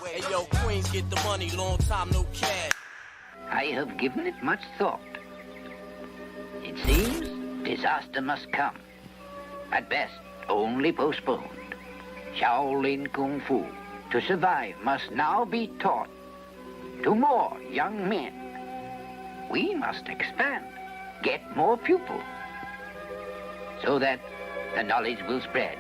Hey yo, Queens, get the money, long time no cash. I have given it much thought. It seems disaster must come. At best, only postponed. Shaolin Kung Fu, to survive, must now be taught to more young men. We must expand, get more pupils, so that the knowledge will spread.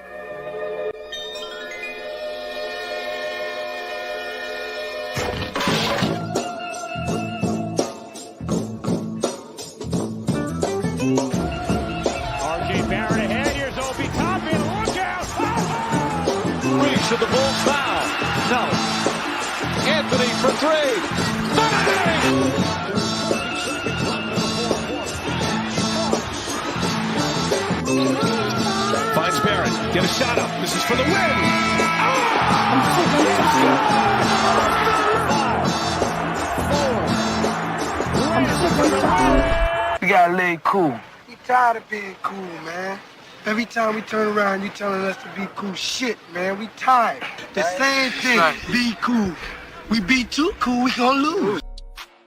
To the ball foul. No. Anthony for three. Bang! Finds Barrett. Get a shot up. This is for the win. We gotta lay cool. We tired of being cool, man. Every time we turn around, you telling us to be cool. Shit, man, we tired. The same thing, be cool. We be too cool, we gonna lose.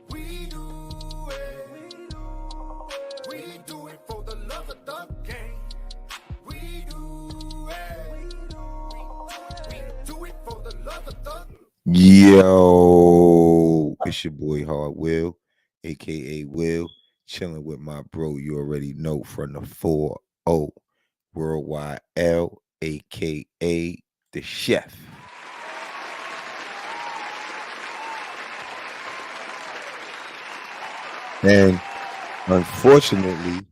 We do it for the love of the game. We do it for the love of the Yo, it's your boy HARDWILL, aka Will, chilling with my bro. You already know, from the 4-0. Worldwide L, aka the chef. And unfortunately,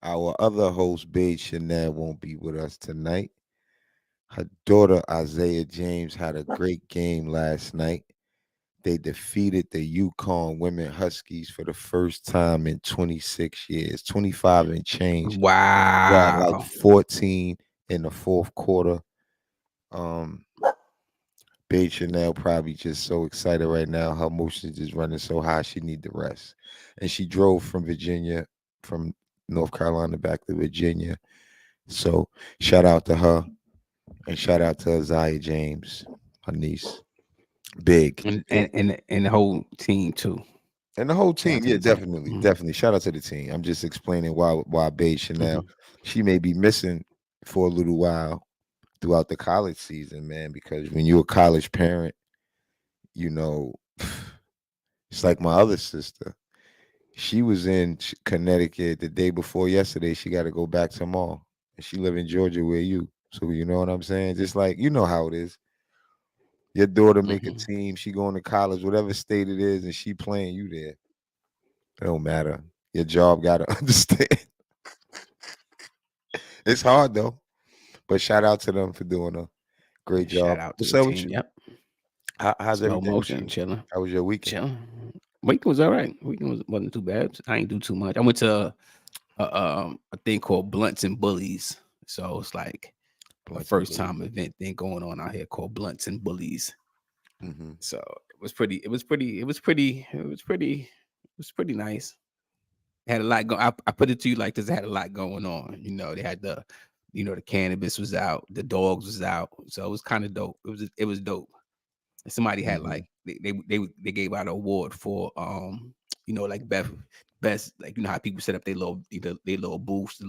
our other host, Babe Chanel, won't be with us tonight. Her daughter, Isaiah James, had a great game last night. They defeated the Yukon Women Huskies for the first time in 26 years, 25 and change. Wow. Got like 14 in the fourth quarter. Babe Chanel probably just so excited right now. Her emotions is running so high, she need the rest. And she drove from Virginia, from North Carolina back to Virginia. So shout out to her. And shout out to Isaiah James, her niece. Big. And the whole team too. And the whole team, yeah, definitely, definitely. Shout out to the team. I'm just explaining why Babe Chanel, she may be missing for a little while throughout the college season, man, because when you're a college parent, you know, it's like my other sister. She was in Connecticut the day before yesterday. She got to go back tomorrow. And she live in Georgia where you. So you know what I'm saying? Just like, you know how it is. Your daughter make a team, she going to college, whatever state it is, and she playing you there. It don't matter. Your job got to understand. It's hard, though. But shout out to them for doing a great job. Shout out to What's the up team, with you? yep. How's Slow everything? motion, chilling. How was your weekend? Chilling. Weekend was all right. Weekend wasn't too bad. I ain't do too much. I went to a thing called Blunts and Bullies. So it's like a first time event thing going on out here called Blunts and Bullies. So it was pretty nice. It had a lot going. I put it to you like this. It had a lot going on. You know, they had the cannabis was out, the dogs was out. So it was kind of dope. It was dope. And somebody had like they gave out an award for like best, like, you know how people set up their little booths,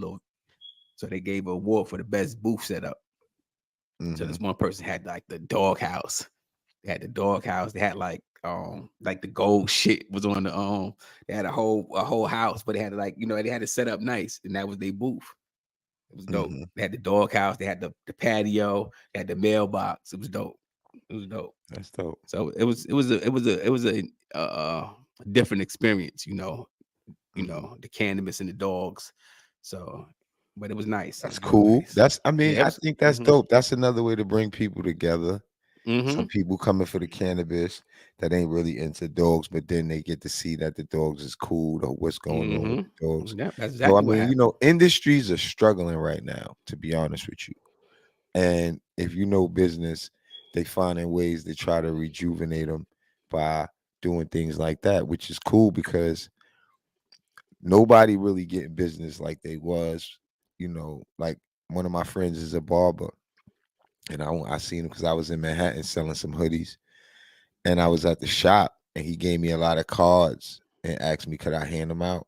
so they gave an award for the best booth setup. So this one person had like the dog house. They had the dog house. They had like the gold shit was on the they had a whole house, but they had to, like, they had it set up nice, and that was their booth. It was dope. They had the dog house, they had the patio, they had the mailbox. It was dope. That's dope. So it was a different experience, the cannabis and the dogs. So, but it was nice. That's cool. Nice. I think that's dope. That's another way to bring people together. Some people coming for the cannabis that ain't really into dogs, but then they get to see that the dogs is cool, or what's going on with the dogs. Yeah, that's exactly so, I mean, industries are struggling right now, to be honest with you. And if you know business, they finding ways to try to rejuvenate them by doing things like that, which is cool because nobody really getting business like they was, like one of my friends is a barber. and I seen him because I was in Manhattan selling some hoodies, and I was at the shop, and he gave me a lot of cards and asked me could I hand them out,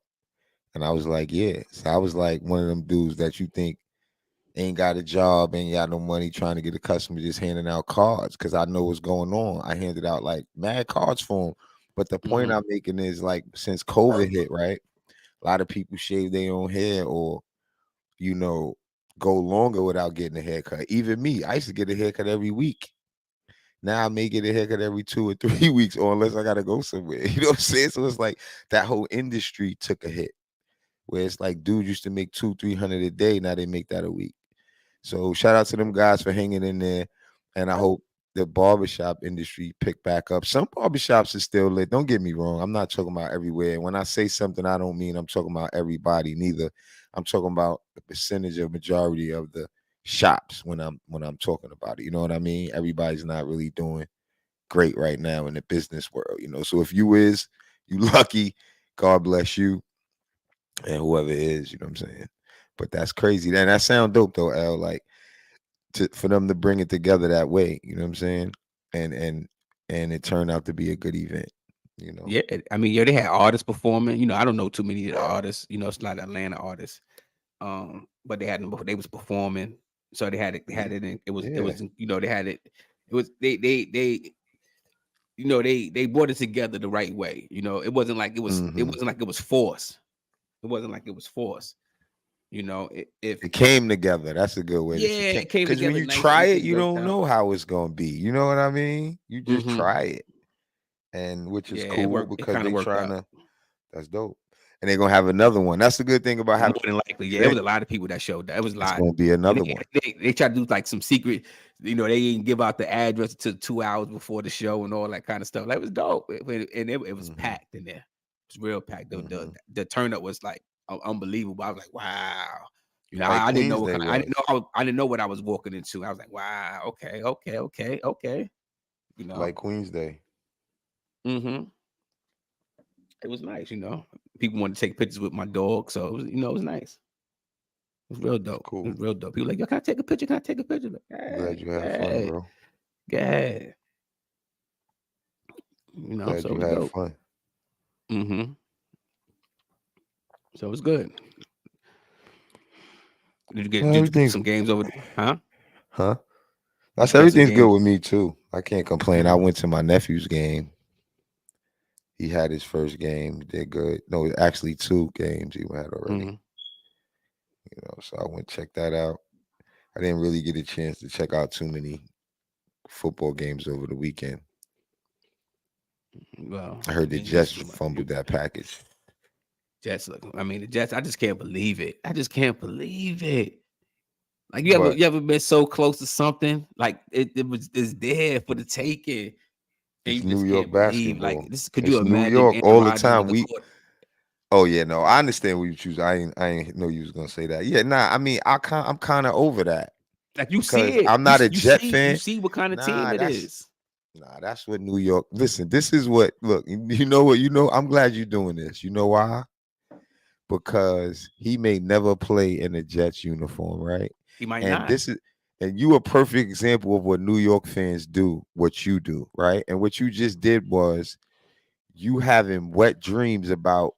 and I was like, yeah. So I was like one of them dudes that you think ain't got a job, ain't got no money, trying to get a customer, just handing out cards because I know what's going on. I handed out like mad cards for him. But the point I'm making is like since COVID hit, right? A lot of people shave their own hair or, go longer without getting a haircut. Even me, I used to get a haircut every week. Now I may get a haircut every 2 or 3 weeks, or unless I gotta go somewhere. You know what I'm saying? So it's like that whole industry took a hit. Where it's like dudes used to make 200-300 a day, now they make that a week. So shout out to them guys for hanging in there. And I hope the barbershop industry pick back up. Some barbershops are still lit. Don't get me wrong. I'm not talking about everywhere. When I say something, I don't mean I'm talking about everybody neither. I'm talking about the percentage of majority of the shops when I'm talking about it. You know what I mean? Everybody's not really doing great right now in the business world. So if you lucky, God bless you. And whoever it is, you know what I'm saying? But that's crazy. And that sound dope though, L. Like for them to bring it together that way, you know what I'm saying? And it turned out to be a good event, Yeah, I mean, they had artists performing. I don't know too many of the artists. It's not Atlanta artists. But they had them. They was performing, so they had it. They had it. In, it was. It was. They had it. It was. They brought it together the right way. It wasn't like it was. It wasn't like it was forced. It wasn't like it was forced. If it came together, that's a good way. Yeah, it came because together. when you Nice, try everything it, you worked don't out. know how it's gonna be. You know what I mean? You just try it, and which is cool because they trying to. That's dope. And they're gonna have another one. That's the good thing about having. More than likely, yeah. There was a lot of people that showed that. It was a lot. It's gonna be another one. They tried to do like some secret. They didn't give out the address until 2 hours before the show and all that kind of stuff. That was dope, and it was packed in there. It was real packed. The turnout was like unbelievable. I was like, wow. I didn't know what I didn't know what I was walking into. I was like, wow, okay. Like Queen's Day. It was nice. People wanted to take pictures with my dog, so it was, it was nice. It was real dope. Cool. It was real dope. People like, yo, can I take a picture? Can I take a picture? Like, hey, glad you had fun, bro. Yeah. Glad so you it was had dope. fun. So it was good. Did you get some games over there? Huh? That's everything's good with me too. I can't complain. I went to my nephew's game. He had his first game. He did good. No, actually 2 games he had already. So I went check that out. I didn't really get a chance to check out too many football games over the weekend. Well, I heard the Jets fumbled that package. Jets, the Jets. I just can't believe it. Like you ever been so close to something? Like it's there for the taking. It's New York basketball. Like this, could you New imagine York Aaron all the Rodgers time? with Oh yeah, no, I understand what you choose. I ain't know you was gonna say that. Yeah, nah. I mean, I'm kind of over that. Like you see it. I'm not a Jet fan. You see what kind of team it is. Nah, that's what New York. Listen, this is what. Look, you know what? I'm glad you're doing this. You know why? Because he may never play in a Jets uniform, right? He might and not. And you a perfect example of what New York fans do, what you do, right? And what you just did was you having wet dreams about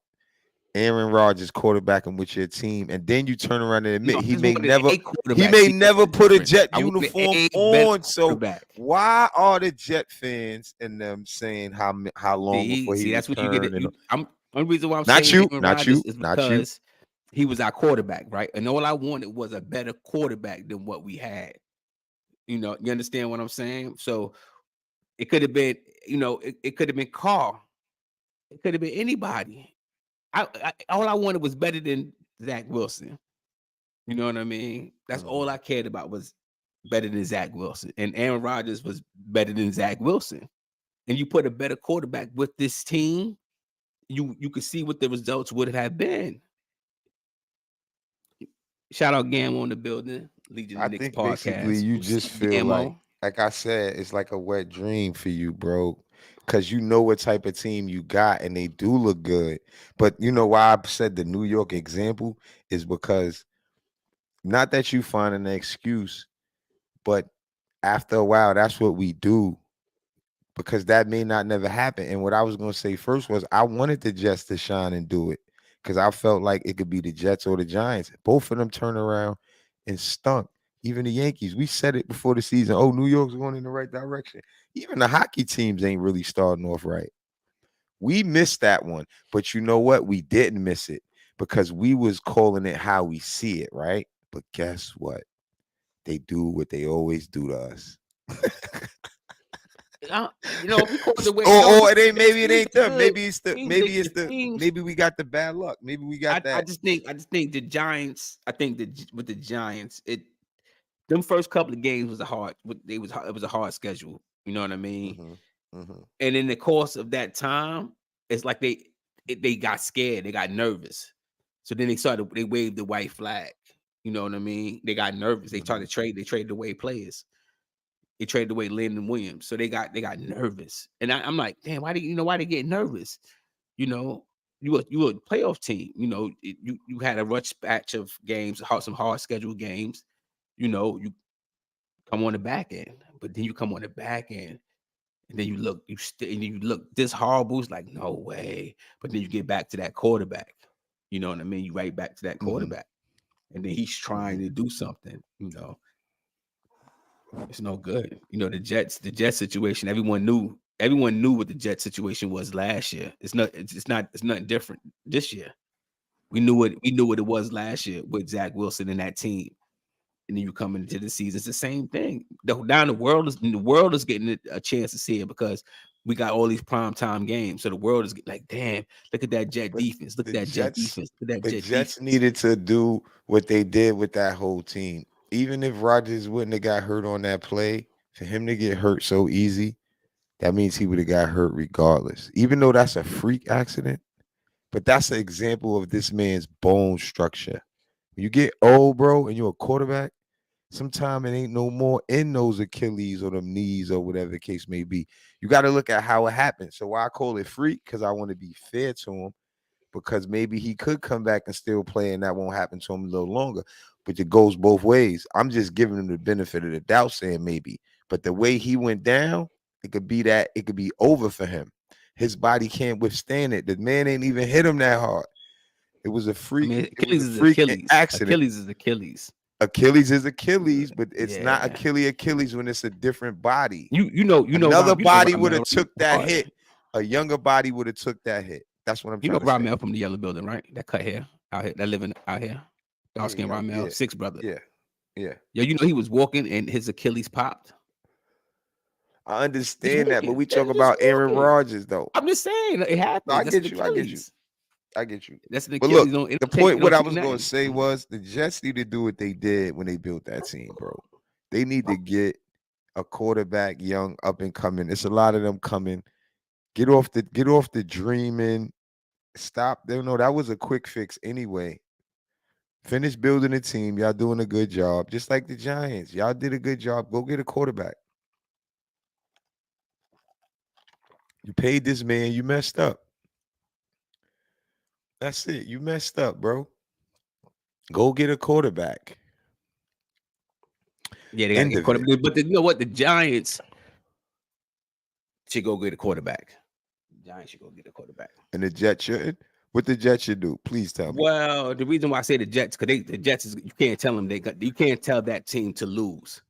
Aaron Rodgers quarterbacking with your team, and then you turn around and admit he may never put a Jet uniform on. So why are the Jet fans and them saying how long before he that's returned? What you get it. One reason why I'm not saying you, Aaron not Rodgers you, is not you. because he was our quarterback, right? And all I wanted was a better quarterback than what we had. You understand what I'm saying? So it could have been, it could have been Carl. It could have been anybody. All I wanted was better than Zach Wilson. You know what I mean? That's all I cared about was better than Zach Wilson. And Aaron Rodgers was better than Zach Wilson. And you put a better quarterback with this team, you could see what the results would have been. Shout out Gammo in the building. Legion of Knicks podcast. Basically you just feel like I said, it's like a wet dream for you, bro. Because you know what type of team you got, and they do look good. But you know why I said the New York example is because not that you find an excuse, but after a while, that's what we do because that may not never happen. And what I was gonna say first was I wanted the Jets to shine and do it because I felt like it could be the Jets or the Giants. Both of them turned around and stunk. Even the Yankees, we said it before the season. Oh, New York's going in the right direction. Even the hockey teams ain't really starting off right. We missed that one, but you know what? We didn't miss it because we was calling it how we see it, right? But guess what? They do what they always do to us. You know, if we call it the way, Or it ain't. Maybe it ain't them. good. Maybe it's the. Teams, Maybe it's the. teams. Maybe we got the bad luck. Maybe we got I that. just think the Giants. I think that with the Giants, them first couple of games was it was a hard schedule. You know what I mean? And in the course of that time, it's like they got scared. They got nervous. So then they waved the white flag. You know what I mean? They got nervous. They tried to trade. They traded away players. They traded away Landon Williams. So they got nervous. And I'm like, damn, why they get nervous? You know, you a playoff team. You know, you had a rush batch of games, some hard scheduled games. You know, you come on the back end, but then you come on the back end, and then you look this horrible. It's like no way. But then you get back to that quarterback. You know what I mean? You right back to that quarterback, and then he's trying to do something. You know, it's no good. You know, the Jets situation. Everyone knew what the Jets situation was last year. It's nothing different this year. We knew what it was last year with Zach Wilson and that team. And then you come into the season, it's the same thing. Now the world is getting a chance to see it because we got all these primetime games. So the world is like, damn, look at that Jet defense. Look at that Jet defense. Look at that The Jets needed to do what they did with that whole team. Even if Rodgers wouldn't have got hurt on that play, for him to get hurt so easy, that means he would have got hurt regardless. Even though that's a freak accident, but that's an example of this man's bone structure. When you get old, bro, and you're a quarterback, sometimes it ain't no more in those Achilles or them knees or whatever the case may be. You got to look at how it happened. So why I call it freak? Because I want to be fair to him, because maybe he could come back and still play and that won't happen to him a little longer. But it goes both ways. I'm just giving him the benefit of the doubt, saying maybe. But the way he went down, it could be over for him. His body can't withstand it. The man ain't even hit him that hard. It was a freak. I mean, Achilles is Achilles. Accident. Achilles is Achilles. Achilles is Achilles, but it's not Achilles when it's a different body. You know, another body would have took that hit. A younger body would have took that hit. That's what I'm trying to say. Ramel from the Yellow Building, right? That cut hair out here, that living out here. Dark skin Ramel, six brother. Yeah. You know he was walking and his Achilles popped. I understand that, but we talk about Aaron Rodgers though. I'm just saying it happened. No, I get you. That's the But look, the point. What I was going to say was the Jets need to do what they did when they built that team, bro. They need to get a quarterback, young, up and coming. It's a lot of them coming. Get off the dreaming. Stop. They know that was a quick fix anyway. Finish building a team. Y'all doing a good job. Just like the Giants. Y'all did a good job. Go get a quarterback. You paid this man. You messed up. That's it. You messed up, bro. Go get a quarterback. Yeah, they got to get a quarterback. But you know what? The Giants should go get a quarterback. And the Jets shouldn't? What the Jets should do? Please tell me. Well, the reason why I say the Jets, because the Jets is you can't tell them you can't tell that team to lose.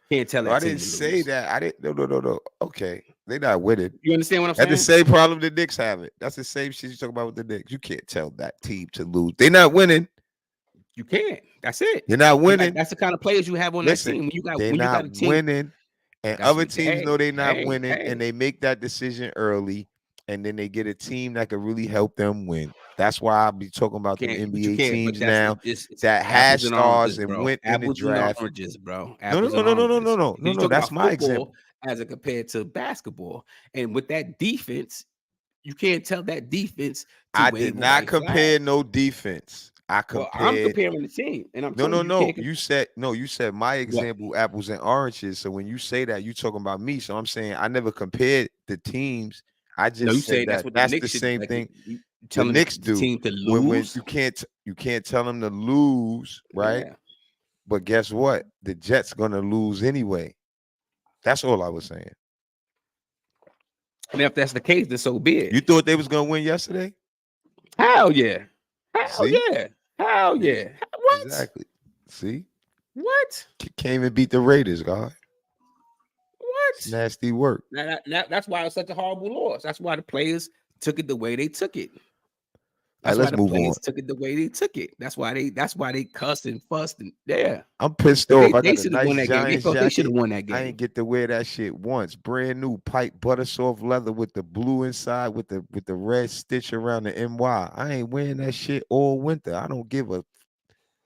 You can't tell that team to lose. I didn't say that. I didn't. No. Okay, they not winning. You understand what I'm saying? That's the same problem the Knicks have it. That's the same shit you talk about with the Knicks. You can't tell that team to lose. They not winning. You can't. That's it. You're not winning. That's the kind of players you have on that team. They're not winning, and other teams know they're not winning, and they make that decision early. And then they get a team that can really help them win. That's why I'll be talking about the NBA teams now that had stars and went in the draft. Oranges, bro. No. That's my example. As it compared to basketball, and with that defense, you can't tell that defense. I did not compare no defense. I'm comparing the team, and I'm no. You said my example, apples and oranges. So when you say that, you talking about me. So I'm saying I never compared the teams. I just said that's the same thing the Knicks do. Team to lose. When you can't tell them to lose, right? Yeah. But guess what? The Jets gonna lose anyway. That's all I was saying. And if that's the case, then so be it. You thought they was gonna win yesterday? Hell yeah. Hell See? yeah. Hell yeah. What? Exactly. See? What? Came and beat the Raiders, God. It's What? nasty work. That's why it's such a horrible loss. That's why the players took it the way they took it. All That's right, why let's the move players on. took it the way they took it. That's why they cussed and fussed and yeah. I'm pissed But off. I they got a should have won nice that game. They Giants thought they should have jacket. won that I game. ain't get to wear that shit once. Brand new pipe butter soft leather with the blue inside with the red stitch around the NY. I ain't wearing that shit all winter. I don't give a.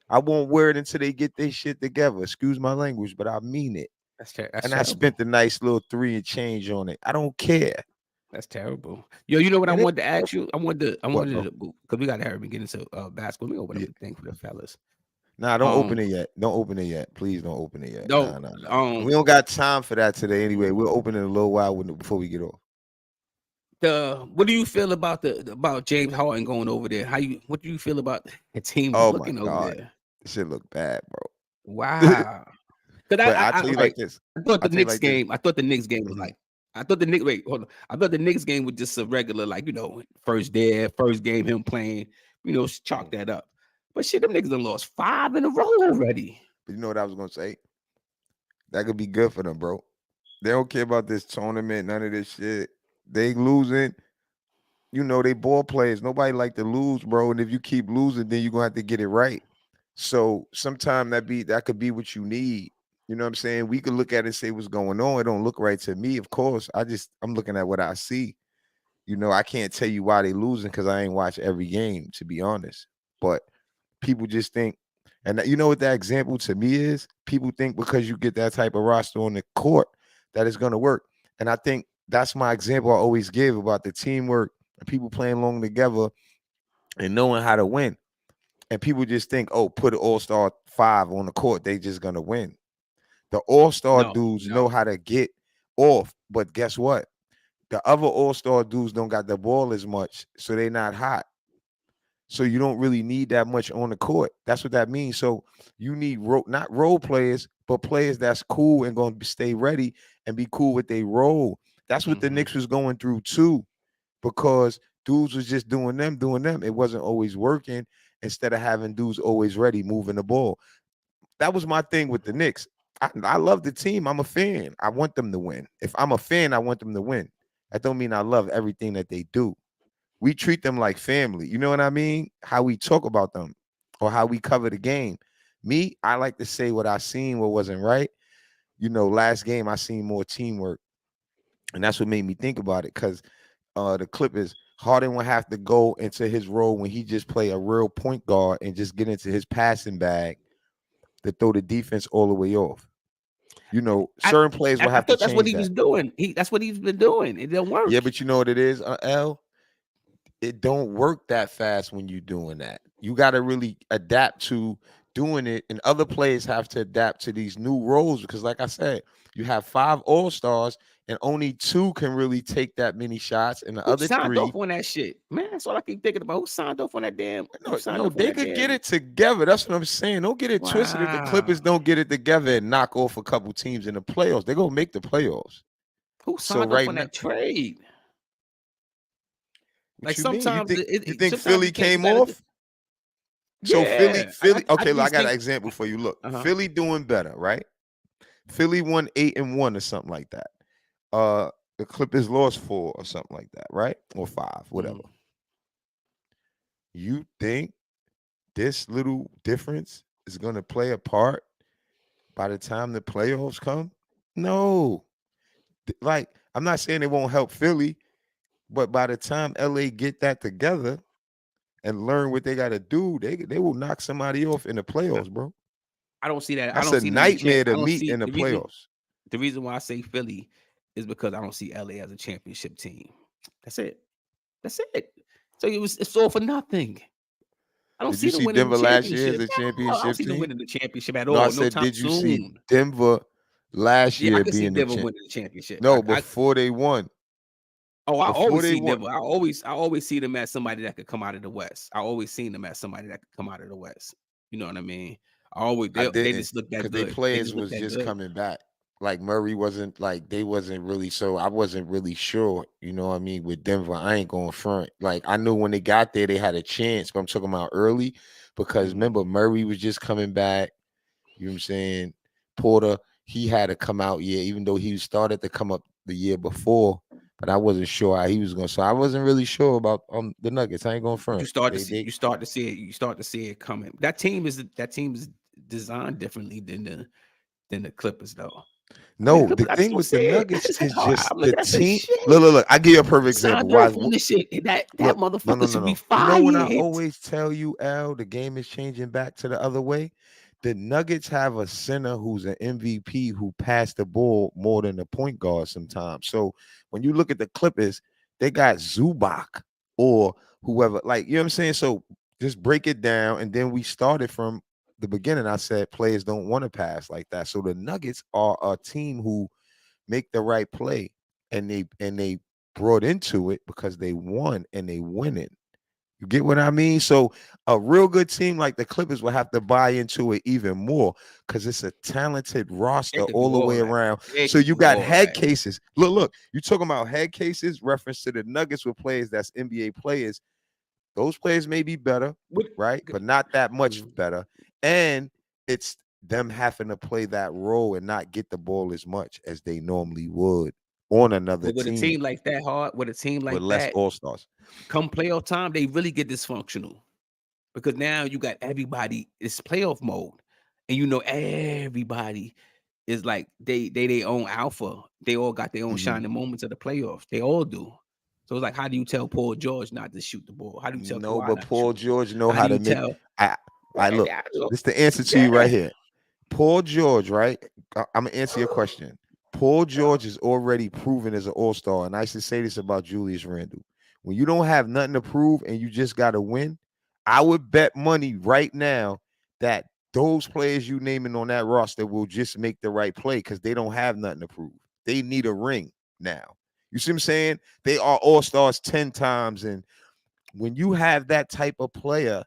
I won't wear it until they get their shit together. Excuse my language, but I mean it. That's And I spent the nice little 3 and change on it. I don't care. That's terrible. Yo, you know what I And it- wanted to ask you? I wanted bro? to because we got to hurry and get into basketball. Let me open up Yeah. the thing for the fellas. Nah, don't open it yet. Don't open it yet. Please don't open it yet. No, Nah. We don't got time for that today anyway. We'll open it in a little while before we get off. What do you feel about about James Harden going over there? What do you feel about the team looking over there? This shit look bad, bro. Wow. But I tell you like this. I thought the I'll tell you Knicks like this. game. I thought the Knicks game was Mhm. like. I thought the Knicks. Wait, hold on. I thought the Knicks game was just a regular, like first game him playing. Chalk that up. But shit, them niggas done lost 5 in a row already. But you know what I was gonna say? That could be good for them, bro. They don't care about this tournament, none of this shit. They losing. They ball players. Nobody like to lose, bro. And if you keep losing, then you're gonna have to get it right. So sometimes that could be what you need. You know what I'm saying? We could look at it and say what's going on. It don't look right to me, of course. I'm looking at what I see. I can't tell you why they losing because I ain't watch every game, to be honest. But people just think, and you know what that example to me is? People think because you get that type of roster on the court that it's gonna work. And I think that's my example I always give about the teamwork and people playing along together and knowing how to win. And people just think, oh, put an all-star 5 on the court, they just gonna win. The all-star dudes know how to get off, but guess what? The other all-star dudes don't got the ball as much, so they're not hot. So you don't really need that much on the court. That's what that means. So you need not role players, but players that's cool and going to stay ready and be cool with their role. That's what the Knicks was going through too, because dudes was just doing them. It wasn't always working. Instead of having dudes always ready, moving the ball. That was my thing with the Knicks. I love the team. I'm a fan. I want them to win. If I'm a fan, I want them to win. That don't mean I love everything that they do. We treat them like family. You know what I mean? How we talk about them or how we cover the game. Me, I like to say what I seen, what wasn't right. Last game I seen more teamwork. And that's what made me think about it because the Clippers, Harden will have to go into his role when he just play a real point guard and just get into his passing bag to throw the defense all the way off. Certain players will have to change that's what he that. was doing. That's what he's been doing. It didn't work. Yeah, but you know what it is, L? It don't work that fast when you're doing that. You got to really adapt to doing it, and other players have to adapt to these new roles because, like I said, you have 5 all-stars, and only 2 can really take that many shots, and the Who other signed 3 off on that shit, man. That's all I keep thinking about. Who signed off on that damn? No, they could get it together. That's what I'm saying. Don't get it twisted. If the Clippers don't get it together and knock off a couple teams in the playoffs, they're gonna make the playoffs. Who signed off on that trade? Like sometimes you think Philly came off? So Philly. Okay, look, I got an example for you. Look, Philly doing better, right? Philly won 8-1 or something like that. The Clippers lost 4 or something like that, right? Or 5, whatever. You think this little difference is gonna play a part by the time the playoffs come? No. Like, I'm not saying it won't help Philly. But by the time LA get that together and learn what they got to do, they will knock somebody off in the playoffs, bro. I don't see that. That's I don't a see nightmare to meet in the playoffs. The reason why I say Philly is because I don't see LA as a championship team. That's it. So it's all for nothing. I don't see them winning Denver the last year as championship. a championship I don't see them team? winning the championship at No, all. I said, time did you soon. see Denver last Yeah, I year can see being the Denver winning the championship. No, before they won. Oh, I Before always they see won. Denver. I always see them as somebody that could come out of the West. I always seen them as somebody that could come out of the West. You know what I mean? They just look that good. Because their players look was that just good. coming back. like Murray wasn't like they wasn't really so I wasn't really sure, you know what I mean, with Denver. I ain't going front. Like I knew when they got there they had a chance, but I'm talking about early because remember Murray was just coming back. You know what I'm saying? Porter, he had to come out, yeah, even though he started to come up the year before, but I wasn't sure how he was going. So I wasn't really sure about the Nuggets. I ain't going You front. start to see, you start to see it. You start to see it coming. That team is designed differently than the Clippers, though. No, the I just thing don't with see the it. Nuggets It's is hard. just I'm the looking at this team. shit. Look. I give you a perfect example. Signed Why? off on this shit. That Look, motherfucker should be You know when I fired. always tell you, Al, the game is changing back to the other way. The Nuggets have a center who's an MVP who passed the ball more than the point guard sometimes. So when you look at the Clippers, they got Zubac or whoever, like, you know what I'm saying? So just break it down. And then we started from the beginning. I said players don't want to pass like that. So the Nuggets are a team who make the right play and they brought into it because they won and they winning. You get what I mean? So a real good team like the Clippers will have to buy into it even more because it's a talented roster They could all do the way all that. around. They So could you do got all head that. cases. Look, you talking about head cases, reference to the Nuggets with players that's NBA players. Those players may be better, right? But not that much better. And it's them having to play that role and not get the ball as much as they normally would on another But with a team team like that, with a team with like less that, all-stars. come playoff time, they really get dysfunctional because now you got everybody. It's playoff mode, and you know everybody is like they own alpha. They all got their own shining moments of the playoffs. They all do. So it's like, how do you tell Paul George not to shoot the ball? How do you tell No, Kawhi but not to shoot Paul the ball? George know How how do to you make. tell? I look. This the answer to you right here. Paul George, right? I'm gonna answer your question. Paul George is already proven as an all-star, and I used to say this about Julius Randle. When you don't have nothing to prove and you just got to win, I would bet money right now that those players you naming on that roster will just make the right play because they don't have nothing to prove. They need a ring now. You see what I'm saying? They are all-stars 10 times, and when you have that type of player,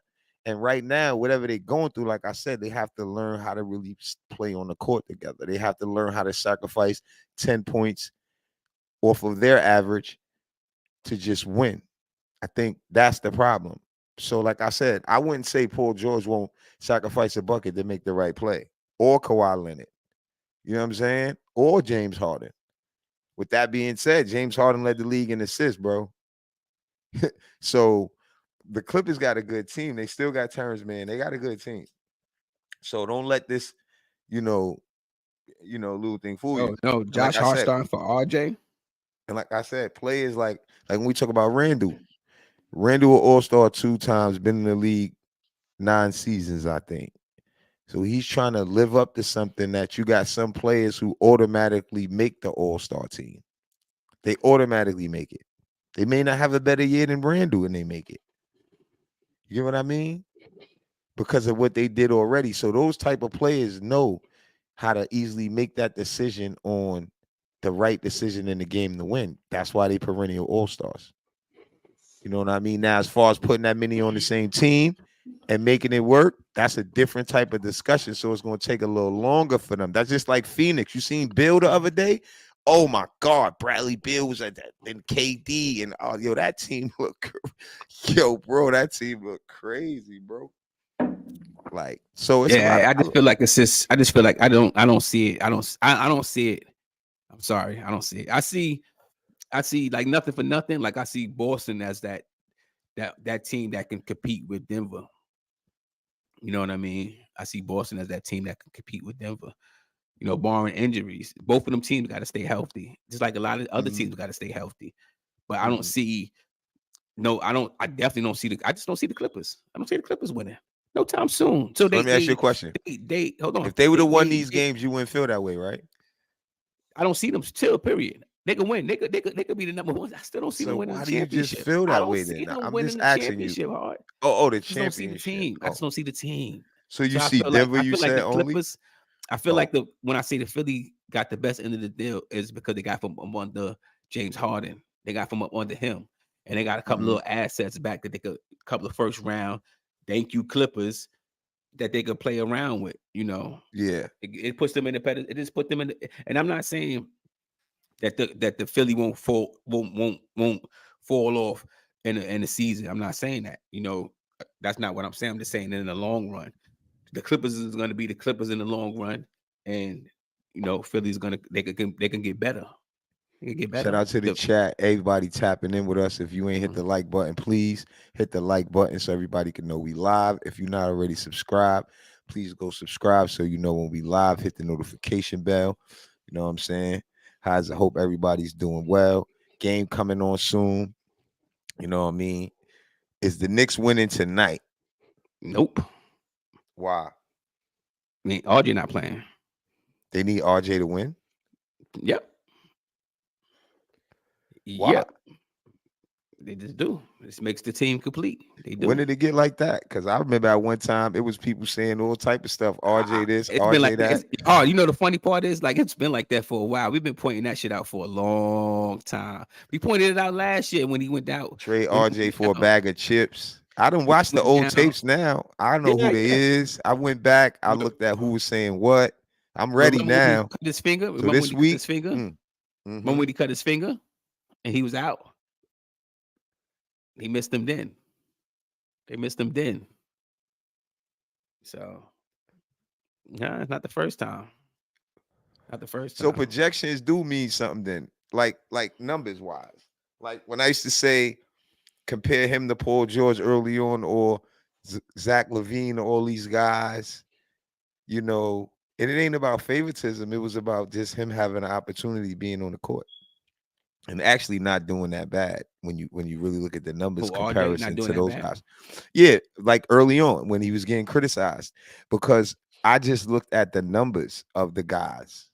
and right now, whatever they're going through, like I said, they have to learn how to really play on the court together. They have to learn how to sacrifice 10 points off of their average to just win. I think that's the problem. So, like I said, I wouldn't say Paul George won't sacrifice a bucket to make the right play, or Kawhi Leonard. You know what I'm saying? Or James Harden. With that being said, James Harden led the league in assists, bro. So the Clippers got a good team. They still got Terrence Mann. They got a good team. So don't let this, you know, little thing fool you. Oh no, And like Josh I said, Hartstein for RJ. players like when we talk about Randall an all-star 2 times, been in the league 9 seasons, I think. So he's trying to live up to something that you got some players who automatically make the all-star team. They automatically make it. They may not have a better year than Randall and they make it. You get what I mean? Because of what they did already. So those type of players know how to easily make that decision on the right decision in the game to win. That's why they perennial all-stars. You know what I mean? Now, as far as putting that many on the same team and making it work, that's a different type of discussion. So it's going to take a little longer for them. That's just like Phoenix. You seen Bill the other day? Oh my God, Bradley Bill was at that, and KD and that team look, that team look crazy, bro. Like, so it's a lot. I just feel like it's just. I just feel like I don't see it. I don't see it. I'm sorry, I don't see it. I see like nothing for nothing. Like I see Boston as that team that can compete with Denver. You know what I mean? I see Boston as that team that can compete with Denver. You know, barring injuries, both of them teams got to stay healthy. Just like a lot of other teams got to stay healthy. But I don't see. No, I don't. I definitely don't see the. I just don't see the Clippers. I don't see the Clippers winning no time soon. So let me ask you a question. They hold on. If they would have won these games, you wouldn't feel that way, right? I don't see them still. Period. They could win. They could be the number one. I still don't see them winning why the do you just championship. feel I that don't way see then? them I'm winning just the asking you. championship. Hard. The I just don't see the championship. team. I just don't see the team. So you I see feel Denver, I you feel like said the only? Clippers. I feel like when I say the Philly got the best end of the deal is because they got from under James Harden. They got from up under him, and they got a couple little assets back that they could couple of first round. Thank you, Clippers. that they could play around with. You know, Yeah. it puts them in the pedestal. It just put them in. And I'm not saying that the Philly won't fall off in the season. I'm not saying that. You know, that's not what I'm saying. I'm just saying in the long run, the Clippers is going to be the Clippers in the long run, and you know, Philly's they can get better. They can get Shout better. out to the chat. Everybody tapping in with us. If you ain't hit the like button, please hit the like button so everybody can know we live. If you're not already subscribed, please go subscribe so you know when we live. Hit the notification bell. You know what I'm saying? I hope everybody's doing well. Game coming on soon. You know what I mean? Is the Knicks winning tonight? Nope. Why? I mean, RJ not playing. They need RJ to win? Yep. Why? Yep. They just do. This makes the team complete. They do. When did it get like that? Because I remember at one time it was people saying all type of stuff. RJ this, It's RJ been like that. oh, you know the funny part is like it's been like that for a while. We've been pointing that shit out for a long time. We pointed it out last year when he went out. Trade RJ for a bag of chips. I done watched the old tapes now. I know who they is. I went back. I looked at who was saying what. I'm ready Remember when he now. cut his finger? So Remember this when he cut week, his finger? Remember when he cut his finger and he was out? He missed them then. They missed him then. So, nah, it's not the first time. Not the first time. So projections do mean something then. Like numbers wise. Like when I used to say compare him to Paul George early on or Zach LaVine or all these guys, you know, and it ain't about favoritism. It was about just him having an opportunity being on the court. And actually not doing that bad when you really look at the numbers comparison to those guys. Yeah, like early on when he was getting criticized, because I just looked at the numbers of the guys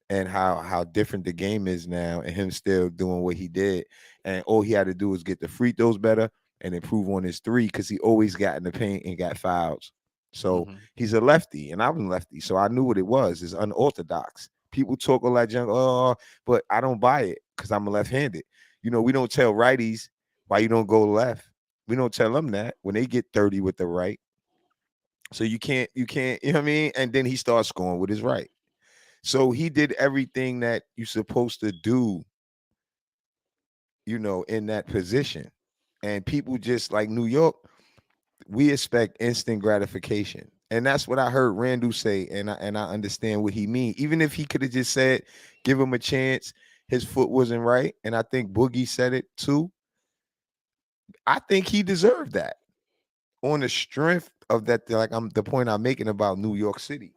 and how different the game is now, and him still doing what he did, and all he had to do was get the free throws better and improve on his three, because he always got in the paint and got fouls. So he's a lefty, and I'm a lefty, so I knew what it was. It's unorthodox. People talk all that junk, but I don't buy it because I'm a left-handed. You know, we don't tell righties why you don't go left. We don't tell them that when they get 30 with the right. So you can't, you know what I mean? And then he starts scoring with his right. So he did everything that you're supposed to do, you know, in that position. And people just like New York, we expect instant gratification. And that's what I heard Randall say, and I understand what he mean. Even if he could have just said, give him a chance, his foot wasn't right. And I think Boogie said it too. I think he deserved that on the strength of that. Like the point I'm making about New York City.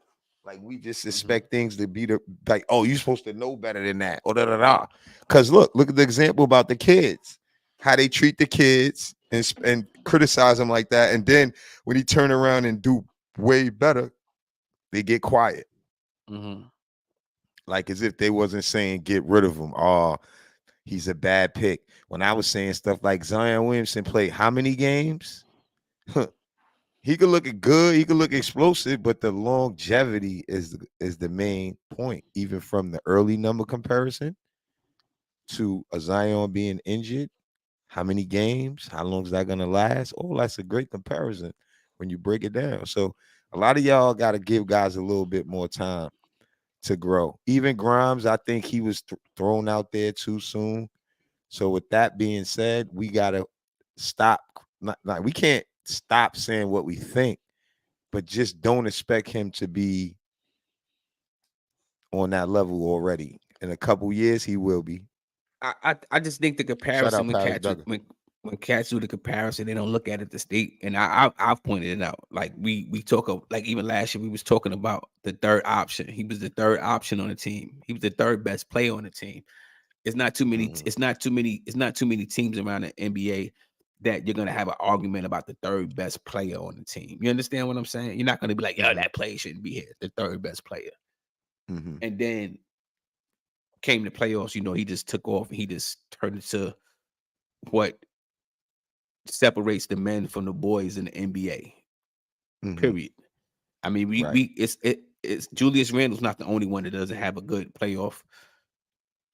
Like we just expect things to be like, oh, you're supposed to know better than that, or da da da. Because look at the example about the kids, how they treat the kids and criticize them like that, and then when he turn around and do way better, they get quiet, like as if they wasn't saying get rid of him. Oh, he's a bad pick. When I was saying stuff like Zion Williamson played how many games? He could look good, he could look explosive, but the longevity is the main point. Even from the early number comparison to a Zion being injured, how many games? How long is that gonna last? Oh, that's a great comparison when you break it down. So a lot of y'all got to give guys a little bit more time to grow. Even Grimes, I think he was thrown out there too soon. So with that being said, we gotta stop. We can't stop saying what we think, but just don't expect him to be on that level already. In a couple years, he will be. I just think the comparison when cats do the comparison, they don't look at it the state. And I've pointed it out. Like we talk of, like even last year we was talking about the third option. He was the third option on the team. He was the third best player on the team. It's not too many. It's not too many teams around the NBA that you're gonna have an argument about the third best player on the team. You understand what I'm saying? You're not gonna be like, yo, that player shouldn't be here. The third best player. And then came the playoffs, you know, he just took off and he just turned into what separates the men from the boys in the NBA. Period. I mean, it's Julius Randle's not the only one that doesn't have a good playoff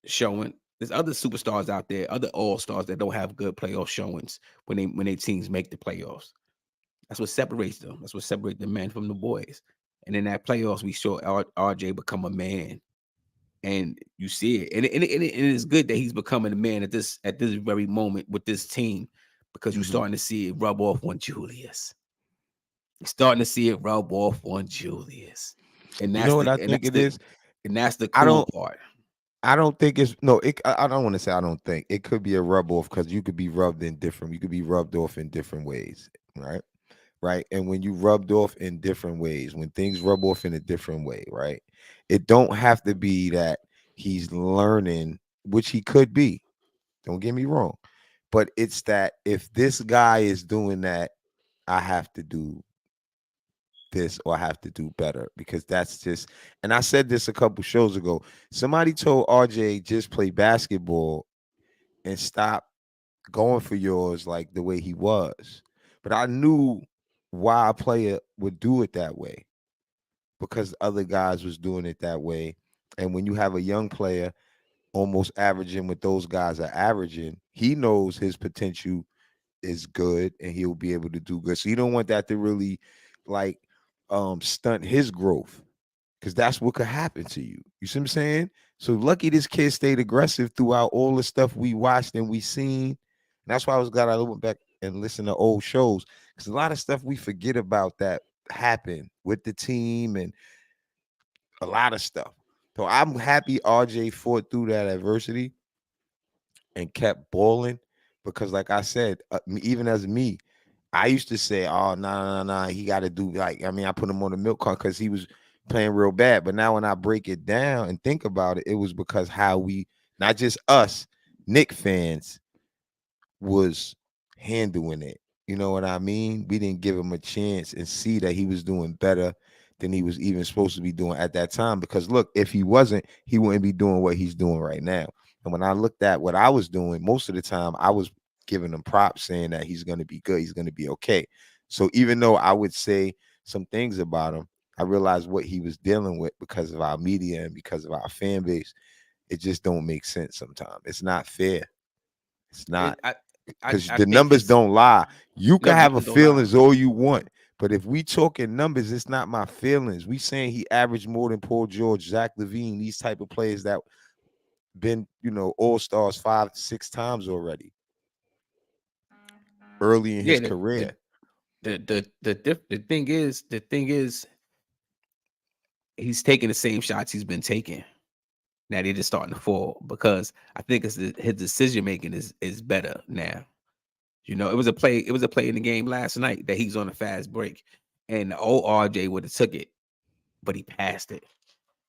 showing. There's other superstars out there, other all-stars that don't have good playoff showings when they teams make the playoffs. That's what separates them. That's what separates the men from the boys. And in that playoffs, we saw RJ become a man, and you see it. And it is good that he's becoming a man at this very moment with this team, because you're starting to see it rub off on Julius. You're starting to see it rub off on Julius, and You that's know what the I think it is? and that's the I cool don't part. I don't think it's no. I don't want to say I don't think it could be a rub off, because you could be rubbed in different. You could be rubbed off in different ways, right? Right. And when you rubbed off in different ways, when things rub off in a different way, right? It don't have to be that he's learning, which he could be. Don't get me wrong, but it's that if this guy is doing that, I have to do this, or I have to do better, because that's just. And I said this a couple shows ago. Somebody told RJ, just play basketball and stop going for yours like the way he was. But I knew why a player would do it that way, because other guys was doing it that way. And when you have a young player almost averaging what those guys are averaging, he knows his potential is good and he'll be able to do good. So you don't want that to really like stunt his growth, because that's what could happen to you. You see what I'm saying? So lucky this kid stayed aggressive throughout all the stuff we watched and we seen. And that's why I was glad I went back and listened to old shows, because a lot of stuff we forget about that happened with the team and a lot of stuff. So I'm happy RJ fought through that adversity and kept balling, because like I said, even as me, I used to say, oh, nah, he got to do, like, I mean, I put him on the milk cart because he was playing real bad. But now when I break it down and think about it, it was because how we, not just us, Knick fans, was handling it. You know what I mean? We didn't give him a chance and see that he was doing better than he was even supposed to be doing at that time. Because look, if he wasn't, he wouldn't be doing what he's doing right now. And when I looked at what I was doing, most of the time I was giving him props, saying that he's going to be good, he's going to be okay. So even though I would say some things about him, I realized what he was dealing with because of our media and because of our fan base. It just don't make sense sometimes. It's not fair. It's not, because I the think numbers it's don't lie. You can no, have a numbers don't lie. feelings all you want, but if we talking numbers, it's not my feelings. We saying he averaged more than Paul George, Zach LaVine, these type of players that been, all stars 5 to 6 times already early in Yeah, his career. the thing is he's taking the same shots he's been taking. Now they're just starting to fall, because I think his decision making is better now. It was a play in the game last night that he's on a fast break, and the old RJ would have took it, but he passed it.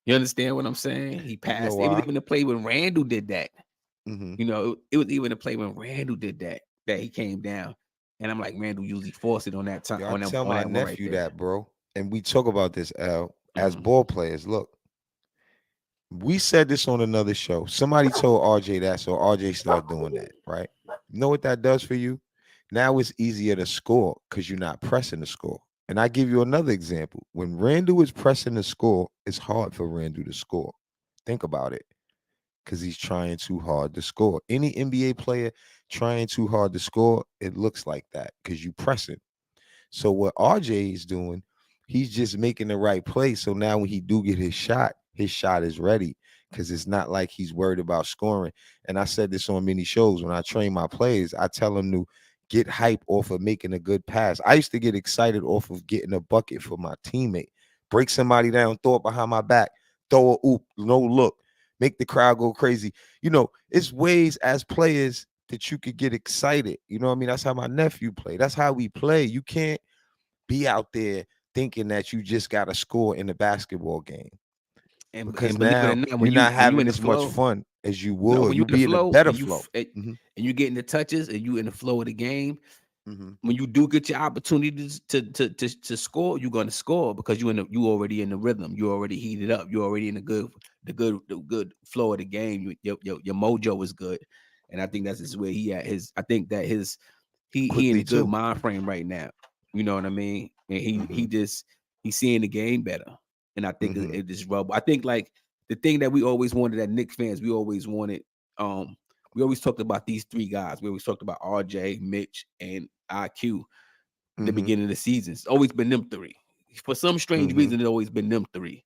You understand what I'm saying? He You know passed it. It was why? even a play when Randall did that. Mm-hmm. It was even a play when Randall did that he came down, and I'm like, Randall usually forced it on that time, Yo, I tell on my that one right nephew there. that, bro, and we talk about this, L, as Mhm. ball players. Look, we said this on another show. Somebody told RJ that, so RJ started doing that, right? You know what that does for you? Now it's easier to score because you're not pressing the score. And I give you another example. When Randall is pressing the score, it's hard for Randall to score. Think about it, because he's trying too hard to score. Any NBA player trying too hard to score, it looks like that because you pressing. So what RJ is doing, he's just making the right play. So now when he do get his shot is ready, because it's not like he's worried about scoring. And I said this on many shows. When I train my players, I tell them to get hype off of making a good pass. I used to get excited off of getting a bucket for my teammate, break somebody down, throw it behind my back, throw a oop, no look, make the crowd go crazy. It's ways as players that you could get excited. You know what I mean? That's how my nephew played. That's how we play. You can't be out there thinking that you just got to score in a basketball game, because And believe it or now not, you're not when you having in the as much flow, fun as you no, would. when you You'll in the be in a flow better and flow. and you getting the touches and you in the flow of the game, Mm-hmm. when you do get your opportunities to score, you're gonna score, because you already in the rhythm, you already heated up, you already in the good flow of the game. Your mojo is good, and I think that's just where he at. I think that he in Quickly a good too. mind frame right now. You know what I mean? And Mm-hmm. he's seeing the game better, and I think Mm-hmm. it just rub. I think like the thing that we always wanted at Knicks fans, we always wanted. We always talked about these three guys. We always talked about RJ, Mitch, and IQ. the beginning of the season. It's always been them three. For some strange reason, it's always been them three.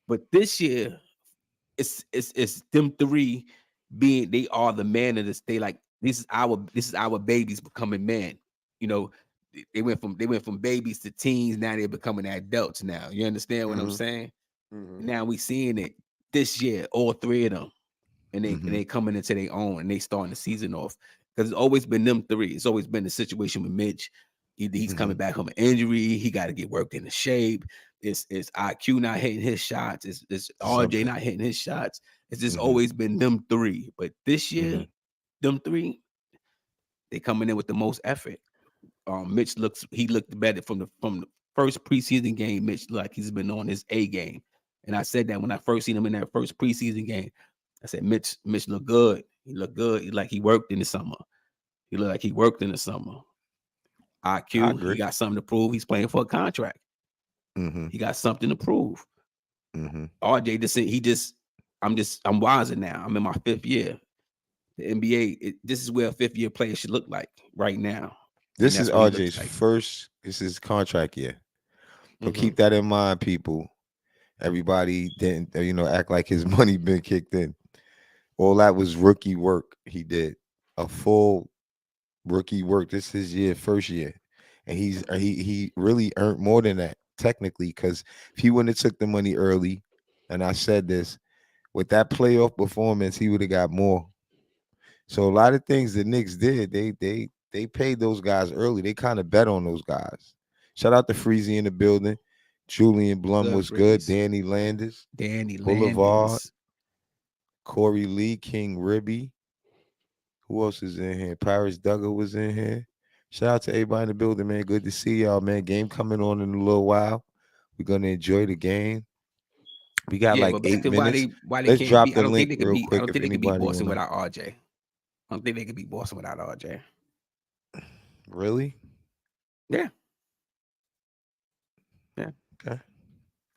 But this year, it's them three being they are the man of this. They like this is our babies becoming men. You know, they went from babies to teens. Now they're becoming adults. Now you understand what I'm saying? Now we seeing it this year, all three of them, and they coming into their own, and they starting the season off because it's always been them three. It's always been the situation with Mitch. He's coming back from an injury. He got to get worked into shape. It's IQ not hitting his shots. It's RJ not hitting his shots. It's just always been them three. But this year, them three, they coming in with the most effort. Mitch looked better from the first preseason game. Mitch looked like he's been on his A game. And I said that when I first seen him in that first preseason game. I said, Mitch looked good. He looked good. He worked in the summer. He looked like he worked in the summer. IQ, he got something to prove. He's playing for a contract. He got something to prove. RJ, I'm wiser now. I'm in my 5th year. The NBA, this is where a 5th-year player should look like right now. This is RJ's first. This is contract year. So keep that in mind, people. Everybody didn't, act like his money been kicked in. All that was rookie work. He did a full rookie work. This is his first year, and he really earned more than that technically. Because if he wouldn't have took the money early, and I said this, with that playoff performance, he would have got more. So a lot of things the Knicks did, they paid those guys early. They kind of bet on those guys. Shout out to Freezy in the building. Julian Blum was good. Danny Landis. Boulevard. Corey Lee, King Ribby. Who else is in here? Paris Duggar was in here. Shout out to everybody in the building, man. Good to see y'all, man. Game coming on in a little while. We're going to enjoy the game. We got like 8 minutes. Let's drop the link real quick. I don't think they could beat Boston without RJ. I don't think they could beat Boston without RJ. Really? Yeah. Yeah. Okay.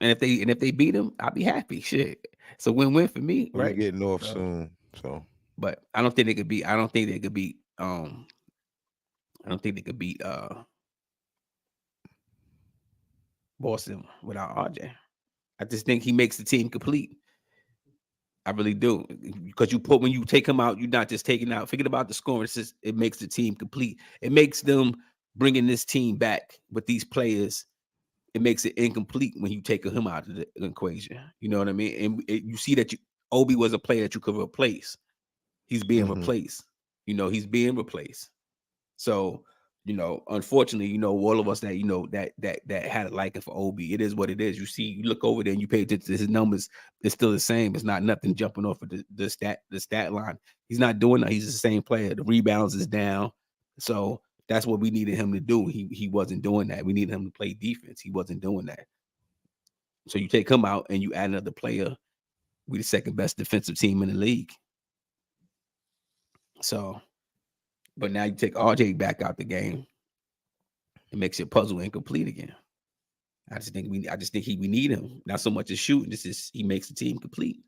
And if they beat him, I'll be happy. Shit. It's a win-win for me, right? We're getting off soon. So but I don't think they could beat Boston without RJ. I just think he makes the team complete. I really do. Because when you take him out, you're not just taking out. Forget about the scoring. It's just, it makes the team complete. It makes them bringing this team back with these players. It makes it incomplete when you take him out of the equation. You know what I mean? And you see that Obi was a player that you could replace. He's being replaced. He's being replaced. So, unfortunately, all of us that that had a liking for Obi, it is what it is. You look over there and you pay attention to his numbers, it's still the same. It's not nothing jumping off of the stat line. He's not doing that. He's the same player. The rebounds is down. So that's what we needed him to do. He wasn't doing that. We needed him to play defense. He wasn't doing that. So you take him out and you add another player. We the second best defensive team in the league. So, but now you take RJ back out the game. It makes your puzzle incomplete again. I just think we need him. Not so much as shooting. He makes the team complete.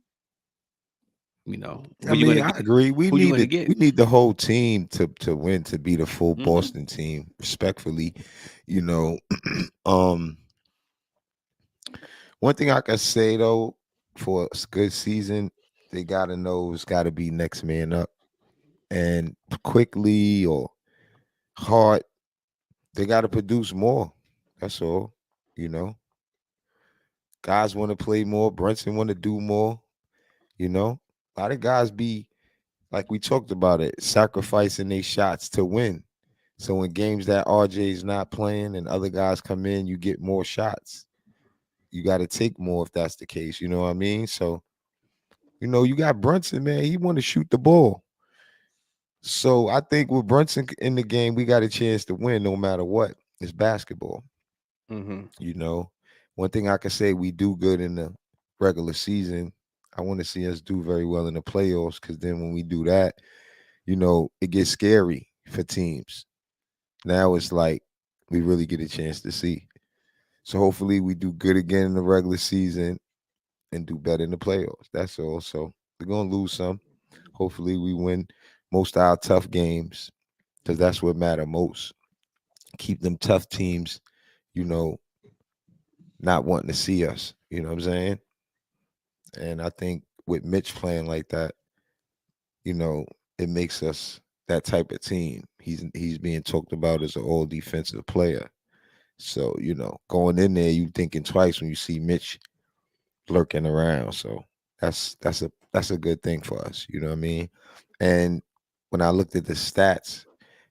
I agree. We need the whole team to win, to be the full Boston team, respectfully. One thing I can say though, for a good season, they gotta know it's gotta be next man up. And quickly or hard, they gotta produce more. That's all. Guys want to play more. Brunson want to do more. A lot of guys be, like we talked about it, sacrificing their shots to win. So in games that RJ's not playing and other guys come in, you get more shots. You got to take more if that's the case. You know what I mean? So, you got Brunson, man. He want to shoot the ball. So I think with Brunson in the game, we got a chance to win no matter what. It's basketball. One thing I can say, we do good in the regular season. I want to see us do very well in the playoffs, because then when we do that, it gets scary for teams. Now it's like we really get a chance to see. So hopefully we do good again in the regular season and do better in the playoffs. That's all. So we're going to lose some. Hopefully we win most of our tough games, because that's what matters most. keep them tough teams, you know, not wanting to see us. You know what I'm saying? And I think with Mitch playing like that, you know, it makes us that type of team. He's being talked about as an all defensive player. So, you know, going in there, you thinking twice when you see Mitch lurking around. So that's a good thing for us. You know what I mean? And when I looked at the stats,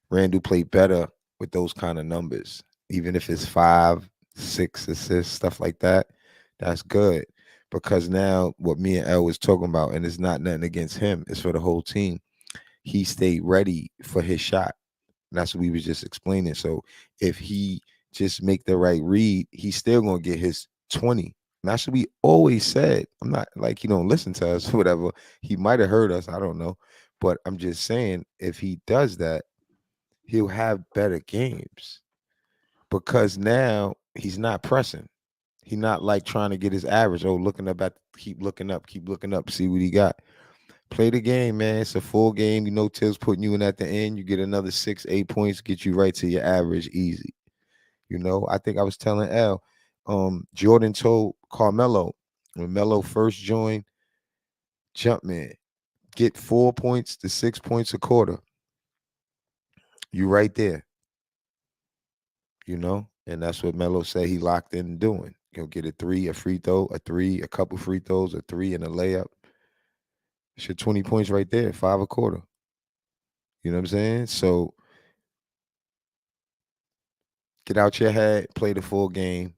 Randall played better with those kind of numbers. Even if it's 5, 6 assists, stuff like that, that's good. Because now what me and L was talking about, and it's not nothing against him, it's for the whole team. He stayed ready for his shot. And that's what we was just explaining. So if he just make the right read, he's still gonna get his 20. And that's what we always said. I'm not like he don't listen to us or whatever. He might have heard us. I don't know. But I'm just saying, if he does that, he'll have better games because now he's not pressing. He's not like trying to get his average. Oh, looking up at keep looking up, see what he got. Play the game, man. It's a full game. You know, Till's putting you in at the end. You get another 6, 8 points, get you right to your average easy. You know, I think I was telling L, Jordan told Carmelo when Melo first joined, jump man, get 4 points to 6 points a quarter. You right there, you know, and that's what Melo said he locked in doing. He'll get a 3, a free throw, a 3, a couple free throws, a 3, and a layup. It's your 20 points right there, 5 a quarter. You know what I'm saying? So get out your head, play the full game,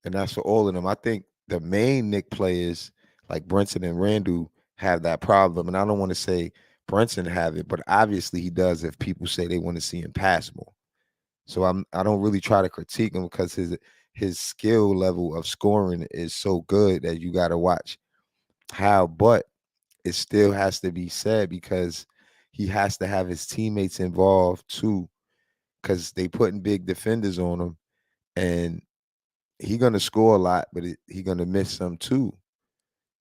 and that's for all of them. I think the main Nick players like Brunson and Randall have that problem, and I don't want to say Brunson have it, but obviously he does if people say they want to see him pass more. So I don't really try to critique him because his skill level of scoring is so good that you got to watch how, but it still has to be said because he has to have his teammates involved too because they putting big defenders on him and he gonna score a lot, but he gonna miss some too.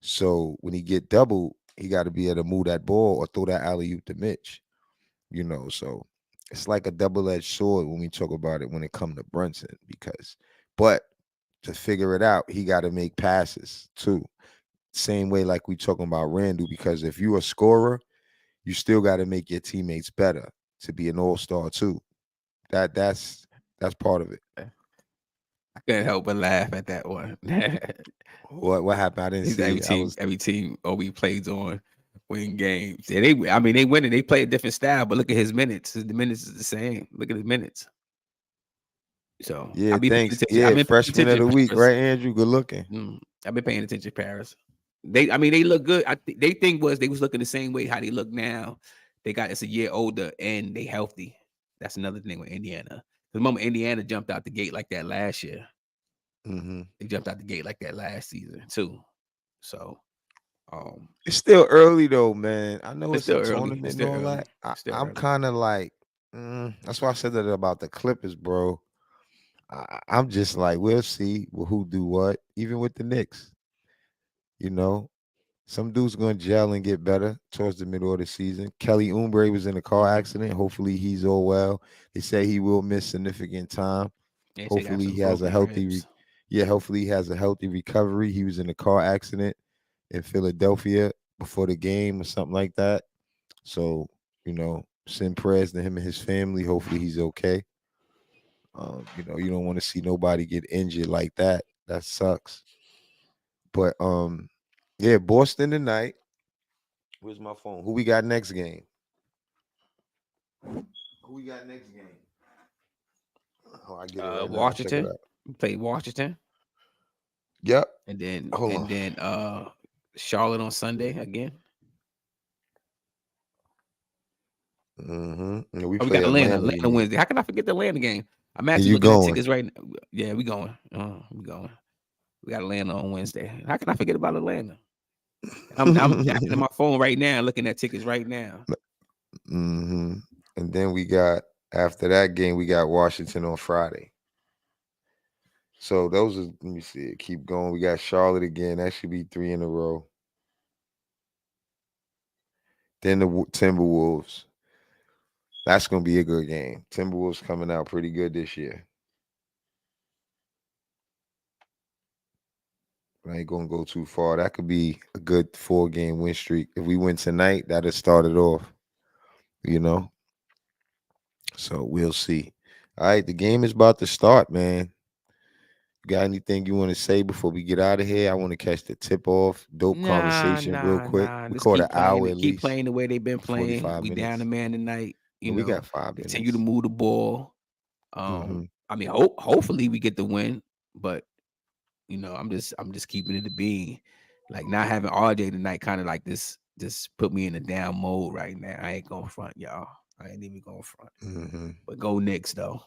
So when he get doubled, he got to be able to move that ball or throw that alley oop to Mitch. You know, so it's like a double-edged sword when we talk about it when it comes to Brunson but to figure it out, he got to make passes too. Same way like we talking about Randall, because if you're a scorer, you still got to make your teammates better to be an all-star too. That's part of it. I couldn't help but laugh at that one. What happened? I didn't see. Every team OB plays on win games. Yeah, they win it. They play a different style, but look at his minutes. The minutes is the same. Look at his minutes. So yeah, thanks. Yeah, freshman of the week, right, Andrew? Good looking. I've been paying attention, Paris. They look good. They think they was looking the same way how they look now. They got it's a year older and they healthy. That's another thing with Indiana. The moment Indiana jumped out the gate like that last year, they jumped out the gate like that last season too. So it's still early though, man. I know it's a still early. tournament and all that. I'm kind of like, that's why I said that about the Clippers, bro. I'm just like, we'll see who do what, even with the Knicks. You know, some dudes gonna gel and get better towards the middle of the season. Kelly Oubre was in a car accident. Hopefully he's all well. They say he will miss significant time. Hopefully he has a healthy hopefully he has a healthy recovery. He was in a car accident in Philadelphia before the game or something like that. So, you know, send prayers to him and his family. Hopefully he's okay. You know, you don't want to see nobody get injured like that. That sucks. But yeah, Boston tonight. Where's my phone? Who we got next game? Who we got next game? Oh, I get it right Washington. now. Check it out. Play Washington. Yep. And then Charlotte on Sunday again. And we got Atlanta Wednesday. How can I forget the Atlanta game? I'm actually looking at tickets right now. Yeah, we going. We going. We got Atlanta on Wednesday. How can I forget about Atlanta? I'm on my phone right now, looking at tickets right now. And then we got after that game, we got Washington on Friday. So those are, let me see it. Keep going. We got Charlotte again. That should be 3 in a row. Then the Timberwolves. That's gonna be a good game. Timberwolves coming out pretty good this year. I ain't gonna go too far. That could be a good 4-game win streak. If we win tonight, that'll start it off. You know. So we'll see. All right, the game is about to start, man. You got anything you want to say before we get out of here? I want to catch the tip off. Dope conversation real quick. We Just caught keep an hour playing, at keep least. playing the way they've been playing. 45 We down minutes. a man tonight. You We know, got 5 continue to minutes. move the ball. I mean, hopefully we get the win, but you know, I'm just keeping it a bean. Like not having RJ tonight, kind of like this, just put me in a down mode right now. I ain't gonna front, y'all. I ain't even gonna front. But go Knicks though.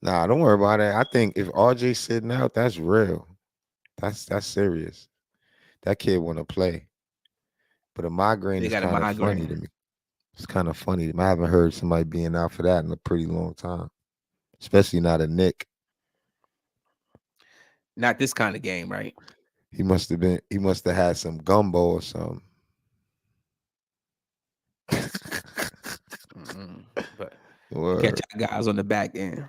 Nah, don't worry about that. I think if RJ sitting out, that's real. That's serious. That kid want to play. But a migraine They is got a kind of funny migraine. to me. It's kind of funny. I haven't heard somebody being out for that in a pretty long time, especially not a Nick. Not this kind of game, right? He must have had some gumbo or something. But Word. catch our guys on the back end.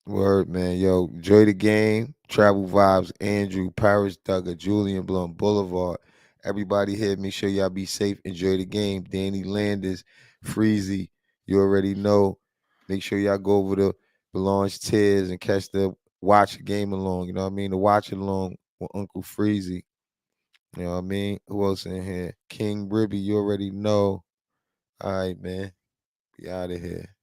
Word, man. Yo, enjoy the game. Travel Vibes, Andrew, Paris Duggar, Julian Blunt, Boulevard. Everybody here, make sure y'all be safe. Enjoy the game. Danny Landis, Freezy, you already know. Make sure y'all go over to Belange Tears and catch the watch game along. You know what I mean? The watch along with Uncle Freezy. You know what I mean? Who else in here? King Ribby, you already know. All right, man. Be out of here.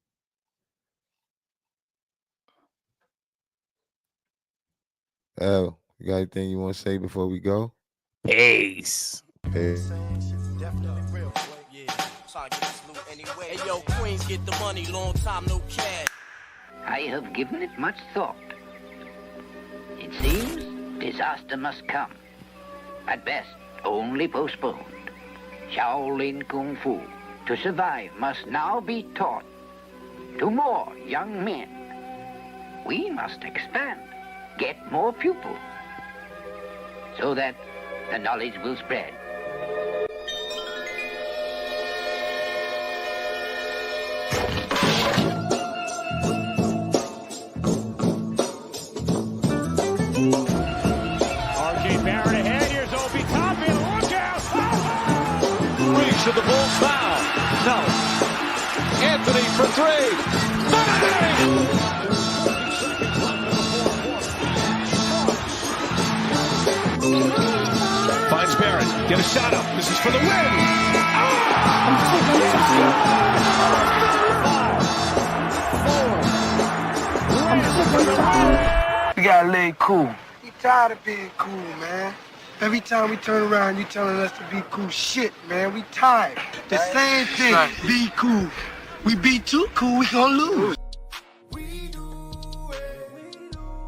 Oh, you got anything you want to say before we go? Peace. Peace. Definitely real, boy. Yeah. Trying to get this loot anyway. Hey, yo, Queens, get the money. Long time, no cash. I have given it much thought. It seems disaster must come. At best, only postponed. Shaolin Kung Fu, to survive, must now be taught to more young men. We must expand, get more pupils, so that the knowledge will spread. RJ Barrett ahead. Here's Obi Toppin. Look out. Reach to the Bulls foul. No. Anthony for 3. Finds Barrett. Get a shot up. This is for the win. We gotta lay cool. We tired of being cool, man. Every time we turn around, you telling us to be cool. Shit, man, we tired. The same thing. Be cool. We be too cool, we gonna lose.